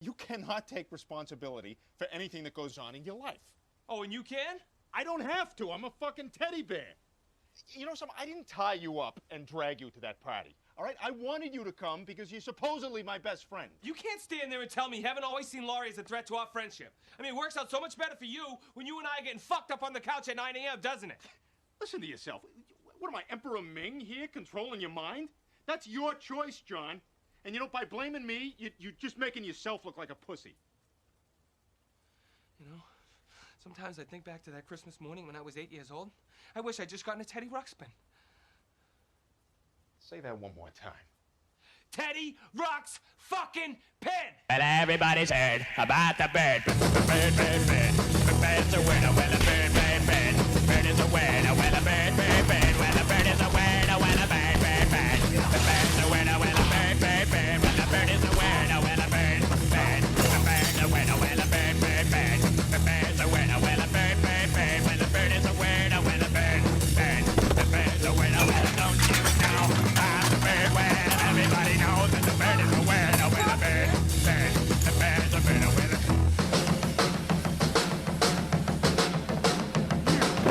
You cannot take responsibility for anything that goes on in your life. Oh, and you can? I don't have to. I'm a fucking teddy bear. You know something? I didn't tie you up and drag you to that party. All right? I wanted you to come because you're supposedly my best friend. You can't stand there and tell me you haven't always seen Laurie as a threat to our friendship. I mean, it works out so much better for you when you and I are getting fucked up on the couch at 9 a.m., doesn't it? Listen to yourself. What am I, Emperor Ming here, controlling your mind? That's your choice, John. And you know, by blaming me, you're just making yourself look like a pussy. You know, sometimes I think back to that Christmas morning when I was 8 years old. I wish I'd just gotten a Teddy Ruxpin. Say that one more time. Teddy Rux's fucking pin! Well, everybody's heard about the bird. Bird, bird, bird. The bird's a winner. Well, a bird, bird, bird. Bird is a winner. Well, a bird, bird, bird. Well, a bird is a winner. Well, a bird, bird, bird. The bird's a winner. Well, a bird, bird, bird. Well, a bird is a winner. Well, a bird, bird. The bird's a winner. Well, a bird, bird, bird. The bird's a winner. Well, a bird, bird, bird. Well, a bird is a winner. Well, a bird, bird. The bird's a winner. Well, don't you know about the bird? Well, everybody knows that the bird is a winner. Well, a bird, bird. The bird's a winner.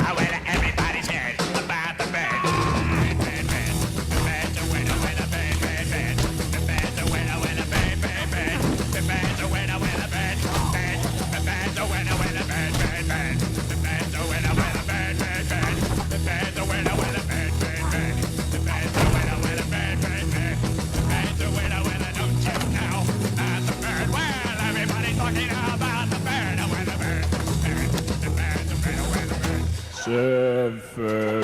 Well, everybody's heard about the bird. Bird, bird, bird. The bird's a winner. Well, a bird, bird, bird. The bird's a winner. Well, a bird, bird, bird. The bird's a winner. Well, a bird, bird. The bird's a winner. Well, a bird, bird, bird. The bird's a winner. Well, a bird, bird, bird. The bird's a winner. Well, a bird, bird, bird. The bird's a winner. Well, a bird, bird, bird. The bird's a winner. Well, don't you know about the bird? Well, everybody's talking about the bird. Well, the bird, bird. The bird's a winner. Well, the bird. Surfin.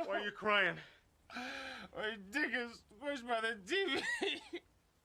Why are you crying? My dick is squished by the TV.